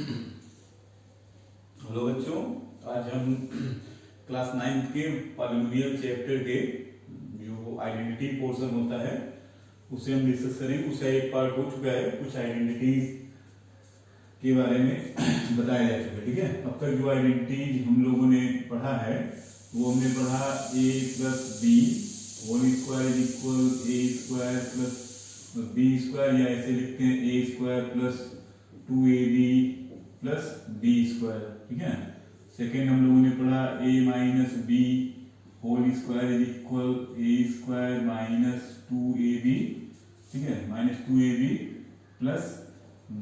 Hello बच्चों, आज हम क्लास 9 के पॉलिनोमियल चैप्टर के जो आइडेंटिटी पोर्शन होता है उसे हम डिस्कस करेंगे। उसका एक पार्ट हो चुका है, कुछ आइडेंटिटीज के बारे में बताया जा चुका है। ठीक है, अब तक जो आइडेंटिटीज हम लोगों ने पढ़ा है वो हमने पढ़ा a plus b whole square is equal a square plus B square, या ऐसे लिखते हैं a square plus 2ab plus B square. ठीक है, सेकेंड हम लोगों ने पढ़ा a minus B whole square is equal a square minus 2ab। ठीक है, minus 2ab plus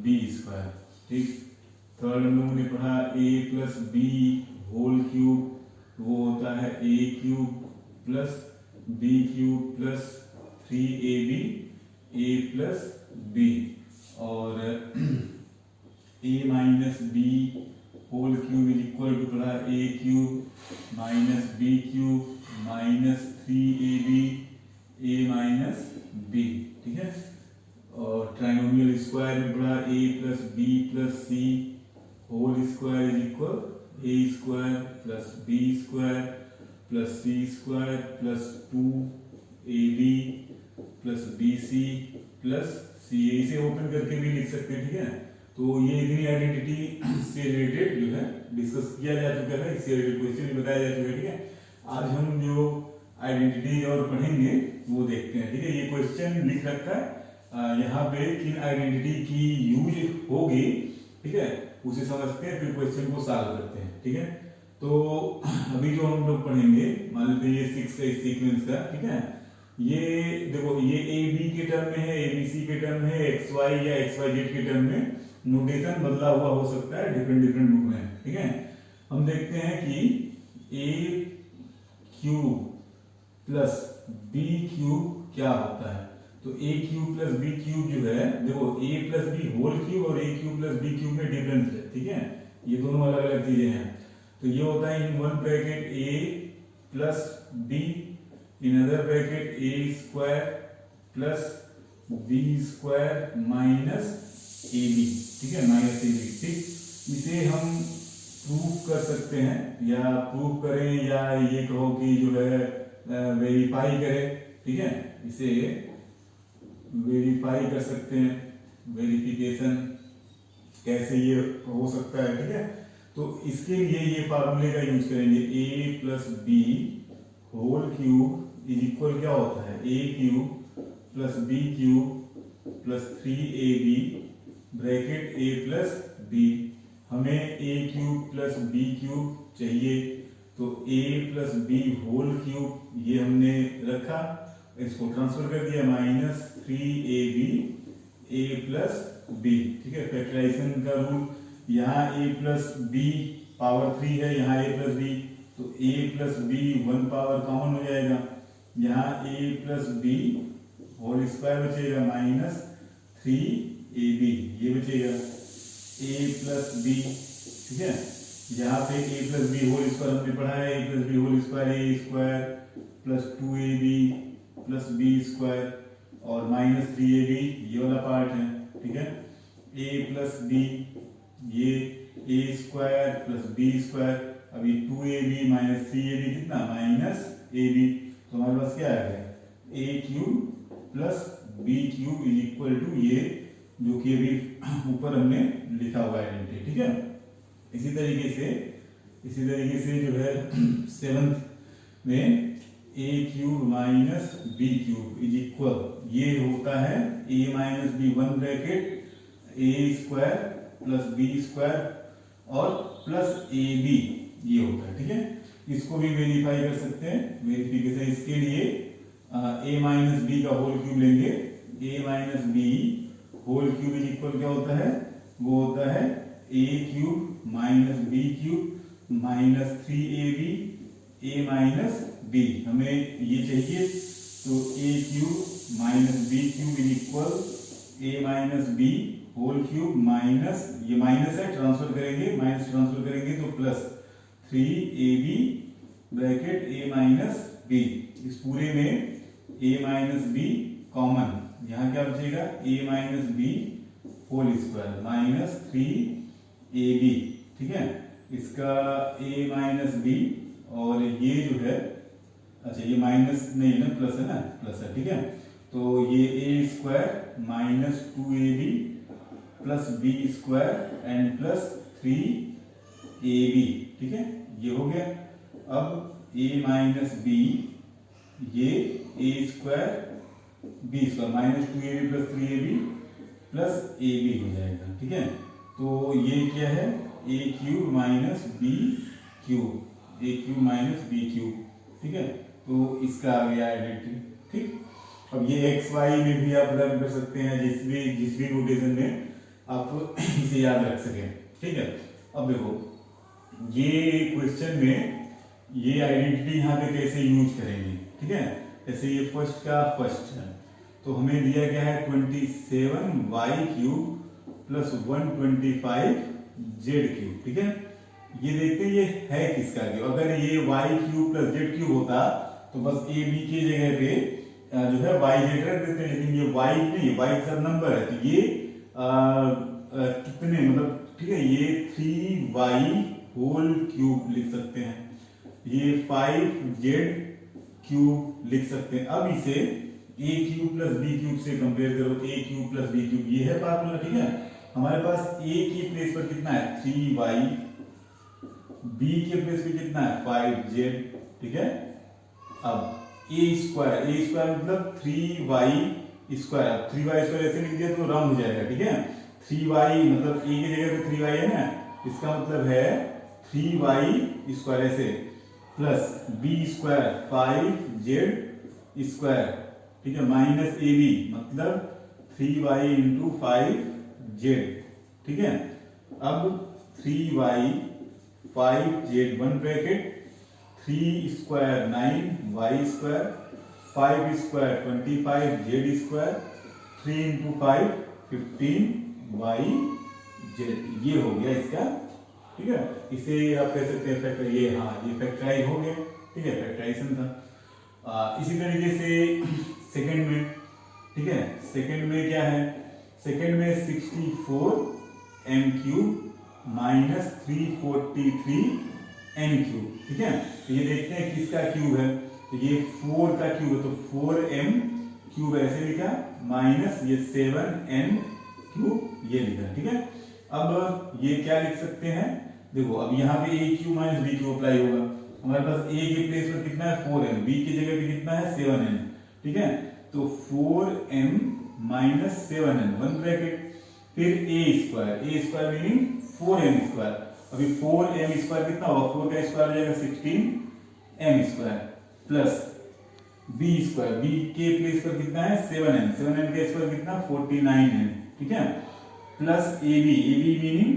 B square. ठीक, थर्ड हम लोगों ने पढ़ा a plus b whole cube, वो होता है a cube plus B cube plus 3ab a plus B, और a minus B whole cube is equal to पढ़ा a cube minus B cube minus 3ab a minus B. ठीक है, और trinomial square में पढ़ा a plus B plus C whole square is equal a square plus B square plus C square plus 2ab plus B C plus C. इसे open करके भी लिख सकते हैं। ठीक है, तो ये इतनी आइडेंटिटी से रिलेटेड जो है डिस्कस किया जा चुका है, इससे रिलेटेड क्वेश्चन भी बताया जा चुका है। ठीक है, आज हम जो आइडेंटिटी और पढ़ेंगे वो देखते हैं। ठीक है, ये क्वेश्चन लिख रखा है यहाँ पे, किन आइडेंटिटी की यूज होगी। ठीक है, उसे समझते हैं, फिर क्वेश्चन को सॉल्व करते हैं। ठीक है, तो अभी जो हम लोग पढ़ेंगे, मान लेते हैं ये 6 है इस सीक्वेंस का। ठीक है, ये देखो, ये ए बी के टर्म में है, ए बी सी के टर्म में, एक्स वाई या एक्स वाई जेड के टर्म में। नोटेशन बदला हुआ हो सकता है डिफरेंट डिफरेंट बुक में। ठीक है, हम देखते हैं कि ए क्यूब प्लस बी क्यूब क्या होता है। तो ए क्यूब प्लस बी क्यूब जो है, देखो ए प्लस बी होल क्यूब और ए क्यूब प्लस बी क्यूब में डिफरेंस है। ठीक है, ये दोनों अलग अलग चीजें हैं। तो ये होता है in one bracket A plus b, in other bracket A square plus B square minus A b. ठीक है, माइनस ए बी। ठीक, इसे हम प्रूफ कर सकते हैं, या प्रूफ करें, या ये कहो कि जो है वेरीफाई करें। ठीक है, इसे वेरीफाई कर सकते हैं, वेरिफिकेशन कैसे ये हो सकता है। ठीक है, तो इसके लिए ये फार्मूले का यूज करेंगे, a plus b whole cube is equal क्या होता है, a cube plus B cube plus 3ab bracket a plus b। हमें a cube plus b cube चाहिए, तो a plus b whole cube ये हमने रखा, इसको ट्रांसफर कर दिया, minus 3ab a plus b। ठीक है, फैक्टराइजेशन का रूल, यहाँ a प्लस बी पावर 3 है, यहाँ a प्लस बी, तो a plus b 1 power common हो जाएगा, यहाँ a plus b whole square बचेगा माइनस 3ab ये बचेगा a प्लस बी। ठीक है, यहाँ पे a plus b whole square हमने पढ़ा है, a plus b whole square a square plus 2ab plus B square और माइनस 3ab ये वाला पार्ट है। ठीक है, a प्लस बी ये a square plus B square, अभी 2ab माइनस 3ab कितना, माइनस ab। तो हमारे पास क्या है, a cube plus B cube is equal to ये जो कि अभी ऊपर हमने लिखा हुआ है आइडेंटिटी। ठीक है, इसी तरीके से जो है 7th में a cube minus B cube is equal, ये होता है a minus b 1 bracket a square plus B square और प्लस ab ये होता है। ठीक है, इसको भी वेरीफाई कर सकते हैं, वेरिफिकेशन इसके लिए a माइनस बी का होल क्यूब लेंगे, a minus B whole cube is equal क्या होता है, वो होता है a cube minus B cube minus 3ab a minus b। हमें ये चाहिए, तो a cube minus B cube is equal a minus B whole cube minus, ये माइनस है ट्रांसफर करेंगे, माइनस ट्रांसफर करेंगे तो plus 3ab bracket a minus b। इस पूरे में a माइनस बी कॉमन, यहाँ क्या बचेगा, a minus B whole square minus 3 a b, ठीक है, इसका ए माइनस बी, और ये जो है, अच्छा ये माइनस नहीं है ना, प्लस है ना, प्लस है, ठीक है, तो ये A square minus 2ab plus B square and plus 3ab, ठीक है, ये हो गया। अब a माइनस बी, ये A square B square minus 2ab plus 3ab plus ab हो जाएगा, ठीक है, तो ये क्या है, ए cube minus B cube, A cube minus B cube, ठीक है, तो इसका आ गया आइडेंटिटी, ठीक। अब ये एक्स वाई में भी आप लर्न कर सकते हैं, जिस भी नोटेशन में आप इसे याद रख सकें, ठीक है। अब देखो ये क्वेश्चन में ये आइडेंटिटी यहाँ पे कैसे यूज करेंगे, ठीक है, जैसे ये फर्स्ट का फर्स्ट है, तो हमें दिया गया है 27y cube plus 125z cube, ठीक है। ये देखते हैं ये है किसका क्यूब, अगर ये y cube plus z cube होता तो बस ए बी की जगह पे जो है y z रख देते हैं, लेकिन ये y नहीं, y सब नंबर है, तो ये कितने मतलब, ठीक है, ये 3y होल क्यूब लिख सकते हैं, ये 5z क्यूब लिख सकते हैं। अब इसे a cube plus b cube से कंपेयर करो, a cube plus b cube, ये है फार्मूला, ठीक है। हमारे पास a की प्लेस पर कितना है 3y, b के प्लेस पे कितना है 5z, ठीक है। अब a स्क्वायर मतलब 3y स्क्वायर, अब 3y स्क्वायर ऐसे लिख दिया तो राउंड हो जाएगा, ठीक है। 3y मतलब a की जगह पे 3y है ना, इसका मतलब है 3y स्क्वायर ऐसे plus b square 5z square, ठीक है, माइनस ए बी मतलब 3y इंटू 5z, ठीक है। अब 3y 5z 1 bracket 3 square 9y square 5 square 25z square 3 into 5 15y z, ये हो गया इसका, ठीक है। इसे आप कह सकते हैं फैक्टर, ये हाँ ये फैक्टराइज हो गया, ठीक है, फैक्टराइजेशन था। इसी तरीके से सेकंड में, ठीक है, सेकंड में क्या है, सेकंड में 64m cube minus 343n cube, ठीक है। तो ये देखते हैं किसका क्यूब है, तो ये 4 का क्यूब है, तो 4m क्यूब ऐसे लिखा माइनस ये 7n क्यूब ये लिखा, ठीक है। अब ये क्या लिख सकते हैं, देखो अब यहाँ पे a cube minus b cube apply होगा, हमारे पास a के प्लेस पर कितना है 4m, b की जगह पे कितना है 7n, ठीक है, तो 4m माइनस 7n 1 ब्रैकेट, फिर a square meaning 4m square, अभी 4m स्क्वायर कितना होगा, 4 का स्क्वायर हो जाएगा 16m square plus b square, b के प्लेस पर कितना है 7n का स्क्वायर कितना 49n, ठीक है, plus ab meaning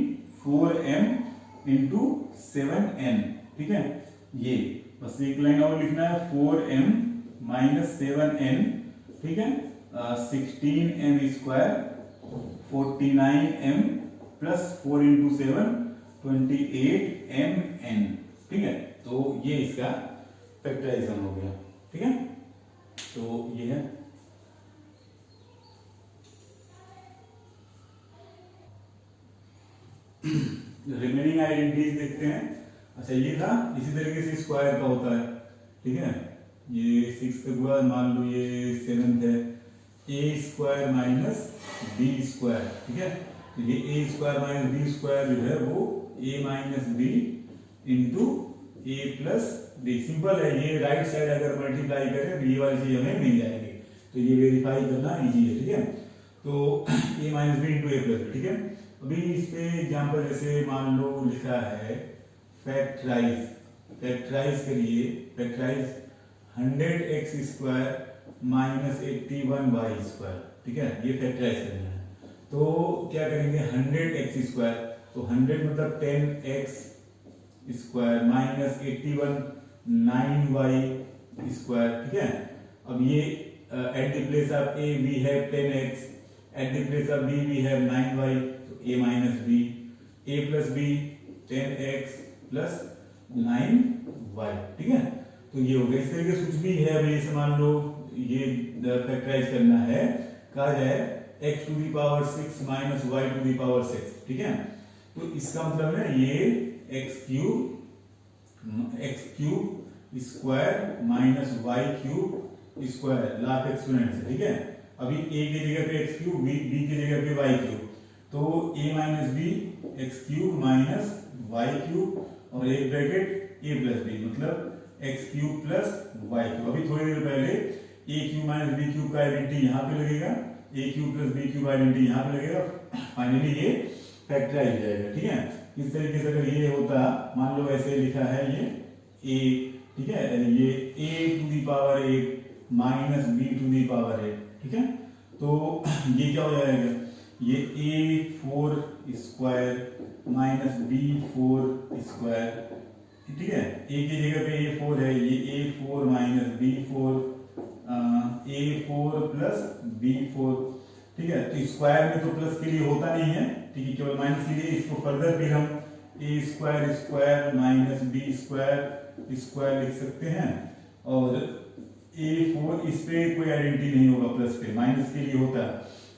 4m into 7n, ठीक है। ये बस एक लाइन और लिखना है 4m माइनस 7n, ठीक है, 16m square 49m plus 4 into 7 28mn, ठीक है। तो ये इसका फैक्टराइजेशन हो गया, ठीक है, तो ये है। रिमेनिंग आइडेंटिटीज देखते हैं। अच्छा ये था, इसी तरीके से स्क्वायर का होता है, ठीक है, ये 6 तक हुआ, मान लो ये 7th है, a square minus b square, ठीक है, तो ये a square minus b square जो है वो a minus b into a plus b, simple है, ये राइट साइड अगर मल्टीप्लाई करें तो ये वाली चीज हमें मिल जाएगी, तो ये वेरीफाई करना इजी है, ठीक है। तो a minus b into a plus b, ठीक है। अभी इस पे एग्जाम्पल जैसे मान लो लिखा है फैक्टराइज करिए, factorise 100x square minus 81y square, ठीक है, ये फैक्टराइज करना है। तो क्या करेंगे 100x स्क्वायर, तो 100 मतलब 10x square minus 81 9y square, ठीक है। अब ये eight the place of a we have 10x, eight the place of b we have 9y, तो a minus b, a plus b 10x plus 9y, ठीक है। तो ये हो गया, इस तरीके से कुछ भी है, अभी जैसे मान लो ये फैक्टराइज करना है, कहा जाए x to the power 6 minus y to the power 6, ठीक है। तो इसका मतलब है ये x cube square minus Y cube square last exponent से, ठीक है। अभी ए की जगह पे एक्स क्यूब, बी की जगह पे वाई क्यूब, तो A minus B X cube minus Y cube और एक ब्रैकेट ए प्लस बी, मतलब X cube plus Y cube. अभी थोड़ी देर पहले A cube minus B cube का आइडेंटिटी यहाँ पे लगेगा, A cube plus B cube identity यहाँ पे लगेगा, फाइनली ये फैक्टराइज हो जाएगा, ठीक है। इस तरीके से अगर ये होता, मान लो ऐसे लिखा है ये a, ठीक है, ये a to the power a minus b to the power a, ठीक है। तो ये क्या हो जाएगा, ये a4 square minus b4 square, ठीक है। a की जगह पे a4 है, ये a4 minus b4, a4 plus b4, ठीक है। तो स्क्वायर में तो प्लस के लिए होता नहीं है, ठीक है, केवल माइनस के लिए। इसको फर्दर फिर हम A square square minus B square square लिख सकते हैं, और a4 इस पे कोई आइडेंटिटी नहीं होगा प्लस पे, माइनस के लिए होता है।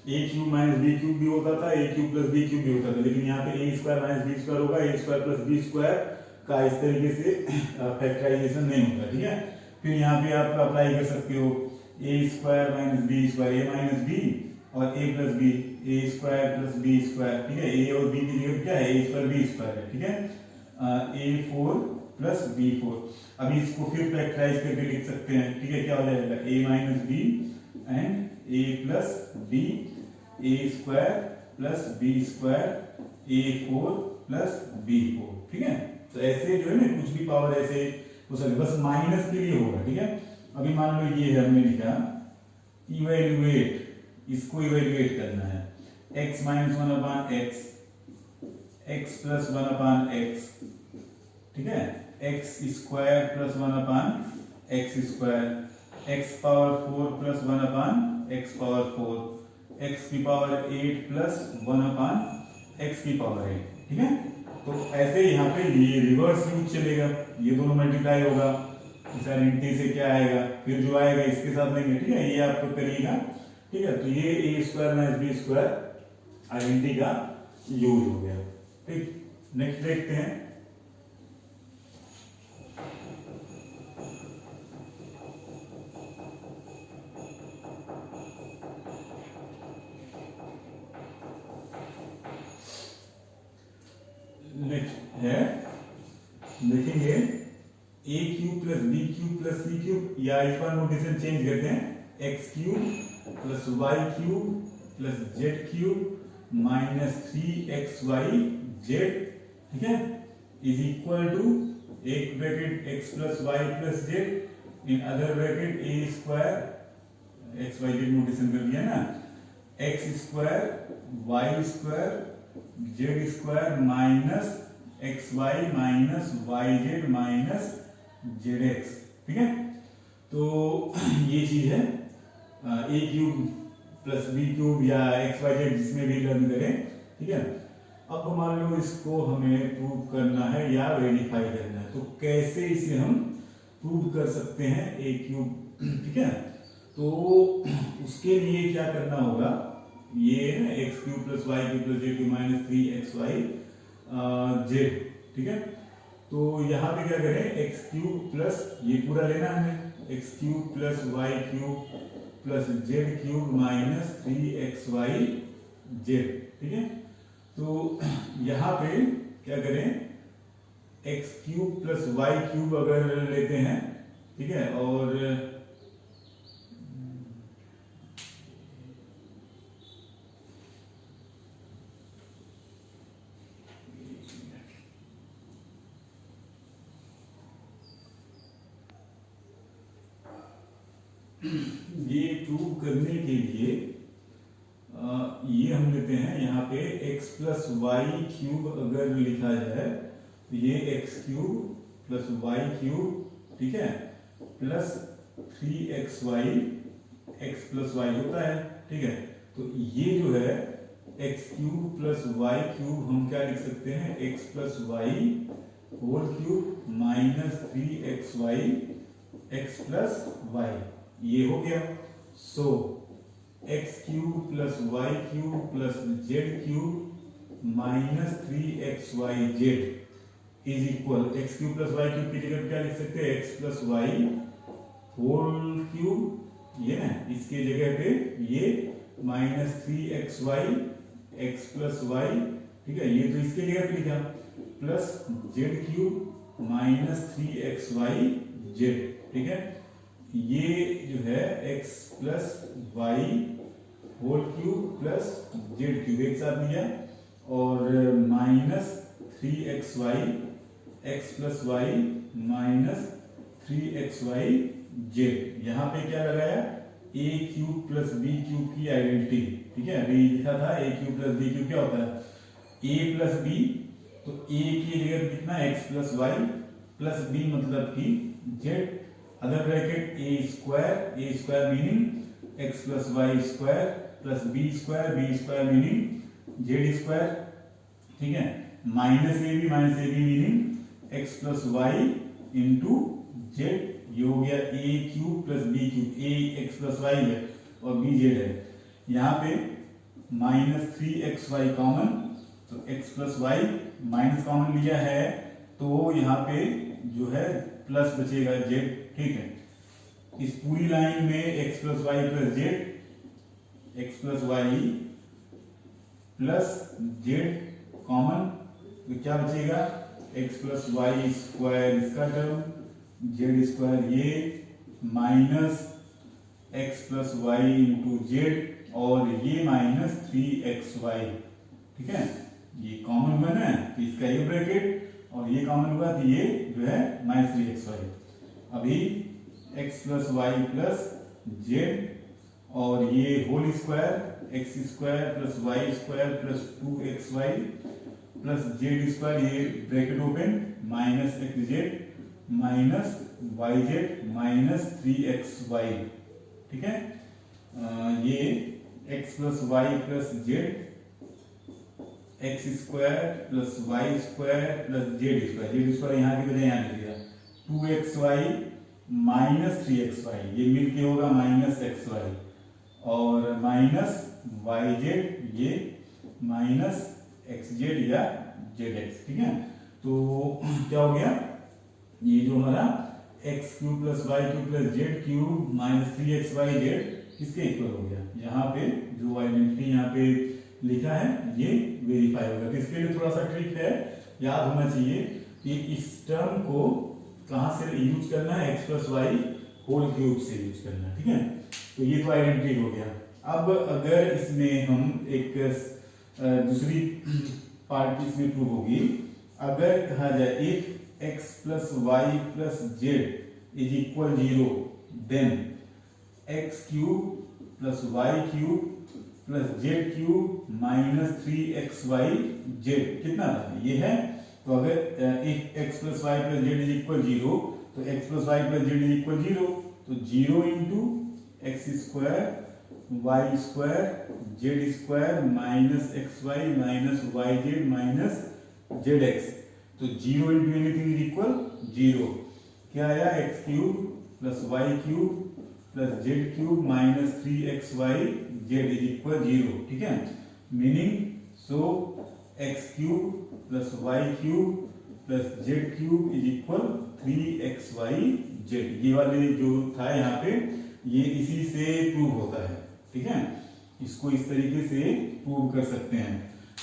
ए क्यूब माइनस बी क्यूब भी होता था, a cube plus B cube भी होता था, लेकिन यहाँ पे ए स्क्वायर माइनस बी स्क्वायर होगा, ए स्क्वायर प्लस बी स्क्वायर का इस तरीके से फैक्टराइजेशन नहीं होता, ठीक है। फिर यहाँ पे आप अप्लाई कर सकते हो ए स्क्वायर माइनस बी स्क्वायर, ए माइनस बी और ए plus b, a square plus B square, ठीक है। ए और बी की जगह क्या है, ए स्क्वायर बी स्क्वायर है, ठीक है। a4 प्लस b4, अभी इसको फिर फैक्टराइज करके लिख सकते हैं, ठीक है। क्या हो जाएगा, a minus b and a plus b, a square plus B square, a4 plus b4, ठीक है। तो ऐसे जो है ना कुछ भी पावर ऐसे हो सकती, बस माइनस के लिए होगा, ठीक है। अभी मान लो ये है, हमने लिखा इवेल्युएट, इसको इवेल्युएट करना है, x minus 1 upon X, x plus 1 upon X, ठीक है, x square plus 1 upon X square, x power 4 plus 1 upon X power 4, x की पावर 8 प्लस 1 अपान x की पावर 8, ठीक है। तो ऐसे यहाँ पे ये रिवर्स यूज चलेगा, ये दोनों मल्टीप्लाई होगा, इस आइडेंटिटी से क्या आएगा, फिर जो आएगा इसके साथ लेंगे, ठीक है। ये आपको करिएगा, ठीक है। तो ये A square minus B square identity का यूज हो गया, ठीक। नेक्स्ट देखते हैं, नेक्स्ट है, देखेंगे A cube plus B cube plus C cube, या इस बार नोटेशन चेंज करते हैं, X cube plus Y cube plus Z cube minus 3xy Z, ठीक है, इज इक्वल टू एक bracket x plus Y plus Z in other bracket A square, X Y Z notation कर दिया ना, x square y square z square minus x y minus Y Z minus z x, ठीक है। तो ये चीज है ए क्यूब प्लस बी क्यूब या एक्स वाई जेड जिसमें भी लर्न करें, ठीक है। अब मान लो इसको हमें प्रूव करना है या वेरीफाई करना है, तो कैसे इसे हम प्रूव कर सकते हैं ए क्यूब, ठीक है। तो उसके लिए क्या करना होगा, ये है ना x cube plus Y cube plus Z cube minus 3xy Z, ठीक है। तो यहाँ पे क्या करें, एक्स क्यूब प्लस ये पूरा लेना है, x cube plus Y cube plus Z cube minus 3xy Z, ठीक है। तो यहाँ पे क्या करें, x cube plus Y cube अगर लेते हैं, ठीक है, और ये प्रूव करने के लिए ये हम लेते हैं यहाँ पे x प्लस वाई क्यूब अगर लिखा जाए तो ये x cube plus Y cube, ठीक है, plus 3xy, x plus Y होता है, ठीक है। तो ये जो है x cube plus Y cube हम क्या लिख सकते हैं, x plus Y whole cube minus 3xy x plus Y, ये हो गया। So x cube plus Y cube plus Z cube minus 3xyz is equal X cube plus Y cube की जगह क्या लिख सकते हैं, X plus Y whole cube, ये ना इसके जगह पे ये minus 3xy x plus Y, ठीक है, ये तो इसके जगह पे लिखा, plus Z cube minus 3xyz, ठीक है, ये जो है x plus Y whole cube plus Z cube एक साथ लिया, और minus 3xy x plus Y minus 3xyz, यहाँ पे क्या लगाया, a cube plus B cube की आइडेंटिटी, ठीक है, अभी लिखा था a cube plus B cube क्या होता है, ए प्लस बी, तो ए की जगह कितना X plus Y plus B मतलब कि जेड, अदर ब्रैकेट ए square meaning X plus Y square plus B square meaning Z square, ठीक है, माइनस ए B meaning X plus Y into Z, ये हो गया A cube plus B cube, A X plus Y है और B Z है, यहाँ पे माइनस 3xy कॉमन, तो x plus Y minus common लिया है तो यहाँ पे जो है प्लस बचेगा जेड, ठीक है, इस पूरी लाइन में x plus Y plus Z, x plus Y plus z common, तो क्या बचेगा, एक्स प्लस वाई स्क्वायर इसका टर्म, जेड स्क्वायर ये, minus x plus Y into z, और ये माइनस 3xy, ठीक है, ये कॉमन हुआ ना, तो इसका ये ब्रैकेट और ये कॉमन हुआ तो ये जो है माइनस 3xy, अभी X plus Y plus Z और ये whole square X square plus Y square plus 2xy plus Z square, ये bracket open, minus x Z minus Y Z minus 3xy, ठीक है, ये X plus Y plus Z X square plus Y square plus Z square यहाँ की बजाय यहाँ लिख दिया, 2xy माइनस 3xy, ये मिलके होगा माइनस xy, और माइनस वाई जेड, ये माइनस एक्स जेड या जेड एक्स, ठीक है, तो क्या हो गया, ये जो हमारा x cube plus Y cube plus Z cube minus 3xyz किसके इक्वल हो गया, यहाँ पे जो आइडेंटिटी यहाँ पे लिखा है ये वेरीफाई होगा, तो इसके लिए थोड़ा सा ट्रिक है, याद होना चाहिए कि इस टर्म को कहाँ से यूज करना है, x plus Y whole cube से यूज करना है, ठीक है, तो ये तो आइडेंटिटी हो गया। अब अगर इसमें हम एक दूसरी पार्ट इसमें प्रूव होगी, अगर कहा जाए if x plus Y plus z is equal 0 then x cube plus Y cube plus Z cube minus 3xy z कितना था, ये है, तो अगर if x plus Y plus z is equal 0 तो x plus Y plus z is equal 0, तो 0 into x square y square z square minus x y minus Y Z minus z x, तो 0 into anything is equal 0, क्या आया, x cube plus Y cube plus Z cube minus 3xy z is equal 0, ठीक है, meaning so x cube plus Y cube plus Z cube is equal 3xy z, ये वाले जो था यहाँ पे ये इसी से प्रूव होता है, ठीक है, इसको इस तरीके से प्रूव कर सकते हैं।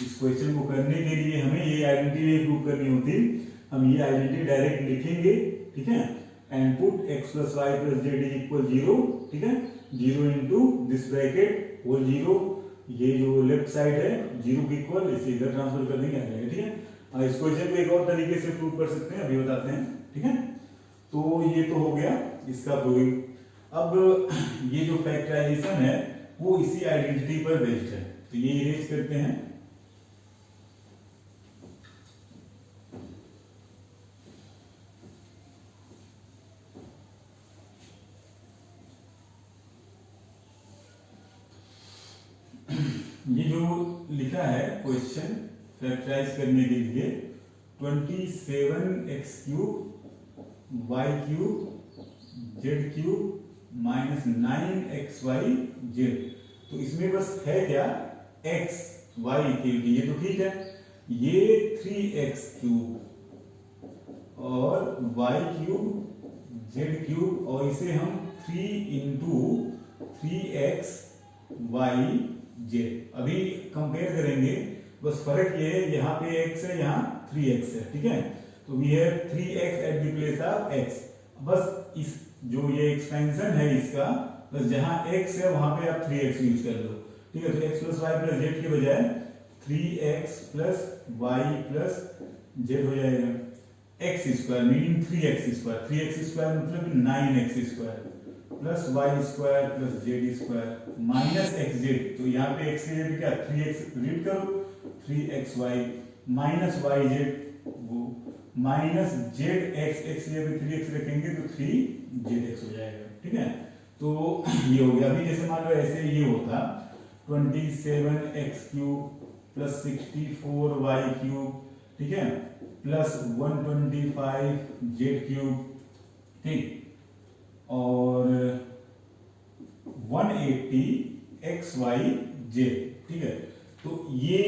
इस क्वेश्चन को करने के लिए हमें ये आइडेंटिटी नहीं प्रूव करनी होती, हम ये आइडेंटिटी डायरेक्ट लिखेंगे, ठीक है, and put x plus Y plus z is equal 0, ठीक है, 0 इंटू दिस ब्रैकेट होल 0, ये जो लेफ्ट साइड है 0 के इक्वल, इसे इधर ट्रांसफर कर देंगे, आ जाएगा, ठीक है। इस क्वेश्चन को एक और तरीके से प्रूव कर सकते हैं, अभी बताते हैं, ठीक है, तो ये तो हो गया इसका प्रूविंग। अब ये जो फैक्टराइजेशन है वो इसी आइडेंटिटी पर बेस्ड है, तो ये इरेज करते हैं, ये जो लिखा है क्वेश्चन फैक्टराइज करने के लिए 27x cube y cube z cube minus 9xy z, तो इसमें बस है क्या x y के लिए, ये तो ठीक है, ये 3x क्यूब और y क्यूब z क्यूब और इसे हम 3 इंटू 3x y z अभी कंपेयर करेंगे। बस फर्क ये है यहाँ पे x है, यहाँ 3x है, ठीक है। तो we have 3x at the place of x। बस इस जो ये एक्सपेंशन है इसका, बस जहाँ x है वहां पे आप 3x यूज कर लो, ठीक है। तो x plus Y plus z के बजाय 3x plus Y plus z हो जाएगा। X square meaning 3x square, 3x square मतलब 9x square plus Y square plus Z square minus x z. तो यहाँ पे x की जगह क्या 3x रीड करो, 3xy माइनस वाई जेड वो माइनस जेड एक्स, एक्स की जगह 3x रखेंगे तो 3zx हो जाएगा, ठीक है। तो ये हो गया। अभी जैसे मान लो ऐसे ये होता 27x cube plus 64y cube, ठीक है, प्लस 125z क्यूब, ठीक, और 180xyz, ठीक है। तो ये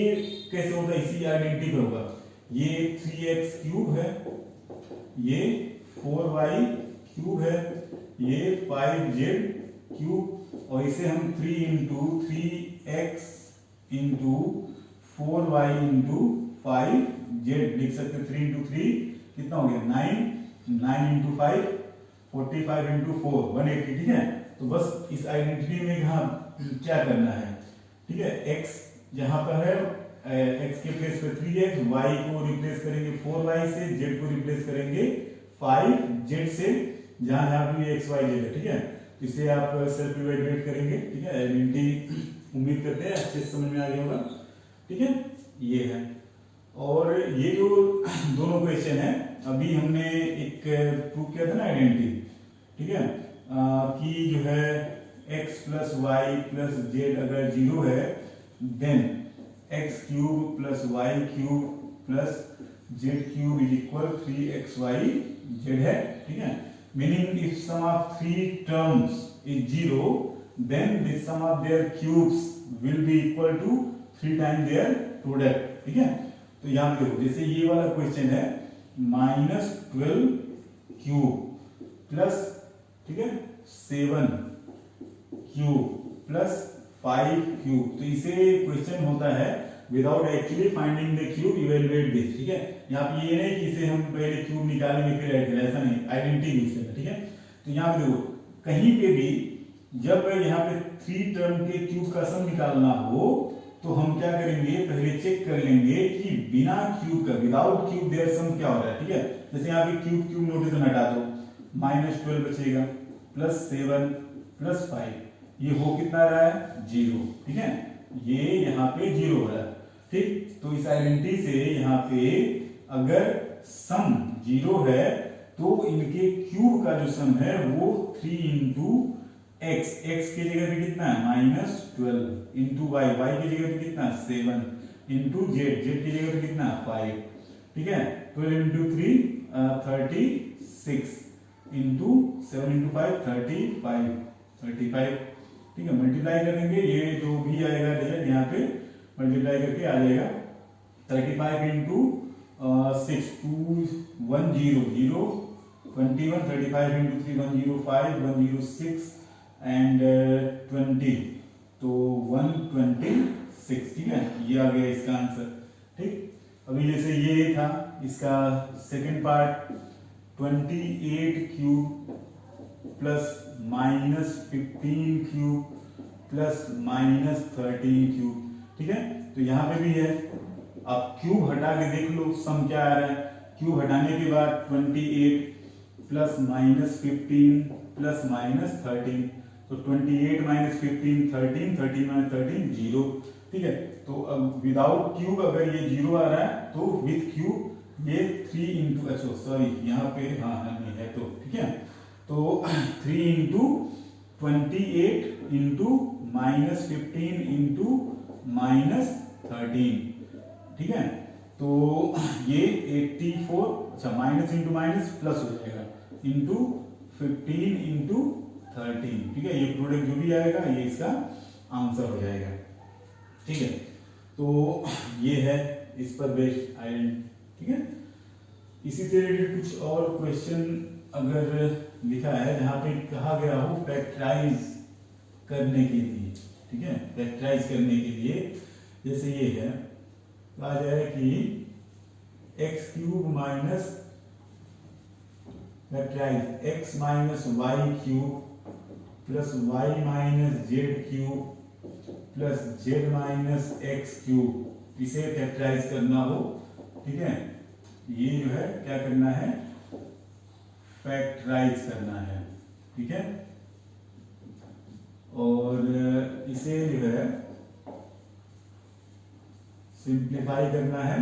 कैसे होता है, इसी आइडेंटिटी पर होगा। ये 3x क्यूब है, ये 4y क्यूब है, ये 5z क्यूब और इसे हम 3 into 3x into 4y into 5z लिख सकते हैं। 3 इंटू 3 कितना हो गया 9, 9 इंटू 5 45 इंटू 4 180, ठीक है। तो बस इस आइडेंटिटी में यहाँ क्या करना है, ठीक है। x जहाँ पर है x के प्लेस पे 3x, y को रिप्लेस करेंगे 4y से, z को रिप्लेस करेंगे 5z से, जहाँ जहाँ भी x y z है, ठीक है। इसे आप सेल्फ इवैल्यूएट करेंगे, ठीक है। आइडेंटिटी उम्मीद करते हैं अच्छे से समझ में आ गया होगा, ठीक है। ये है और ये जो दोनों क्वेश्चन है अभी हमने एक प्रूव किया था ना आइडेंटिटी, ठीक है, कि जो है x plus Y plus z अगर 0 है then x cube plus Y cube plus Z cube is equal 3xyz है, ठीक है। Meaning if sum of 3 terms is 0 then the sum of their cubes will be equal to 3 times their product, ठीक है। तो यहाँ देखो जैसे ये वाला क्वेश्चन है -12 क्यूब प्लस, ठीक है, 7 क्यूब प्लस 5 क्यूब। तो इसे क्वेश्चन होता है without actually finding the cube evaluate this, ठीक है। यहाँ पे ये नहीं कि इसे हम पहले क्यूब निकालेंगे फिर ऐड करें, ऐसा नहीं, आइडेंटिटी यूज करना, ठीक है। तो यहाँ पे देखो कहीं पे भी जब यहाँ पे 3 टर्म के क्यूब का सम निकालना हो तो हम क्या करेंगे, पहले चेक कर लेंगे कि बिना क्यूब का, विदाउट क्यूब देयर सम क्या हो रहा है, ठीक है। जैसे यहाँ पे क्यूब क्यूब नोटेशन हटा दो, -12 बचेगा प्लस 7 प्लस 5, ये हो कितना रहा है 0, ठीक है। ये यहाँ पे 0 हो रहा है, ठीक। तो इस आइडेंटिटी से यहाँ पे अगर सम 0 है तो इनके क्यूब का जो सम है वो 3 इंटू x, x की जगह पे कितना है -12 इंटू y, y की जगह पे कितना 7 इंटू z, z की जगह पे कितना 5, ठीक है। 12 इंटू 3 36 इंटू 7 इंटू 5 35, ठीक है। मल्टीप्लाई करेंगे, ये जो भी आएगा रिजल्ट यहाँ पे मल्टीप्लाई करके आ जाएगा 35 इंटू 6 210 0 21, 35 इंटू 3 105 106 एंड 20, तो 126, ठीक है। ये आ गया इसका आंसर, ठीक। अभी जैसे ये था इसका second part 28 cube plus -15 cube plus -13 cube, ठीक है। तो यहाँ पे भी है, आप क्यूब हटा के देख लो सम क्या आ रहा है। क्यूब हटाने के बाद 28 प्लस -15 प्लस -13, तो 28 -15 13, 13 -13 0, ठीक है। तो अब विदाउट क्यूब अगर ये 0 आ रहा है तो विथ क्यूब ये 3 इंटू, अच्छा सॉरी यहाँ पे हाँ नहीं है तो, ठीक है। तो 3 इंटू 28 इंटू -15 इंटू -13, ठीक है। तो ये 84, अच्छा माइनस इंटू माइनस प्लस हो जाएगा इंटू 15 इंटू 13, ठीक है। ये प्रोडक्ट जो भी आएगा ये इसका आंसर हो जाएगा, ठीक है। तो ये है इस पर बेस्ड आइडेंटिटी, ठीक है। इसी से रिलेटेड कुछ और क्वेश्चन अगर लिखा है जहां पे कहा गया हो फैक्टराइज करने के लिए, ठीक है, फैक्टराइज करने के लिए, जैसे ये है, कहा जाए कि x cube minus factorise x minus Y cube plus Y minus z cube plus z minus x cube, इसे फैक्टराइज करना हो, ठीक है, ये जो है क्या करना है, फैक्टराइज करना है, ठीक है। और इसे जो है सिंप्लीफाई करना है,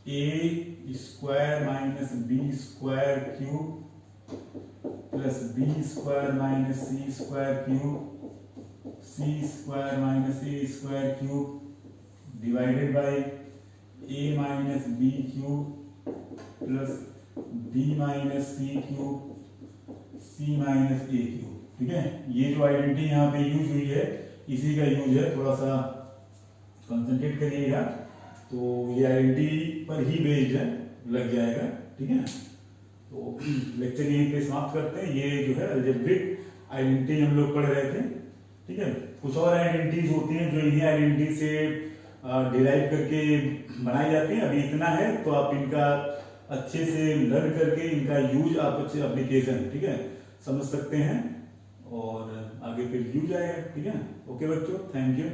A square minus B square cube plus B square minus C square cube C square minus A square cube divided by A minus B cube plus B minus C cube C minus A cube, ठीक है। ये जो identity यहाँ पे use हुई है, इसी का यूज है, थोड़ा सा कंसंट्रेट करिएगा, तो ये आइडेंटिटी पर ही बेस्ड है, लग जाएगा, ठीक है। तो लेक्चर यहीं पे समाप्त करते हैं। ये जो है अलजेब्रिक आइडेंटिटी हम लोग पढ़ रहे थे, ठीक है। कुछ और आइडेंटिटीज होती हैं जो इन्हीं आइडेंटिटी से डिराइव करके बनाई जाती हैं। अभी इतना है, तो आप इनका अच्छे से लर्न करके इनका यूज आप अच्छे एप्लीकेशन, ठीक है, समझ सकते हैं और आगे फिर यूज आएगा, ठीक है। ओके बच्चों, थैंक यू।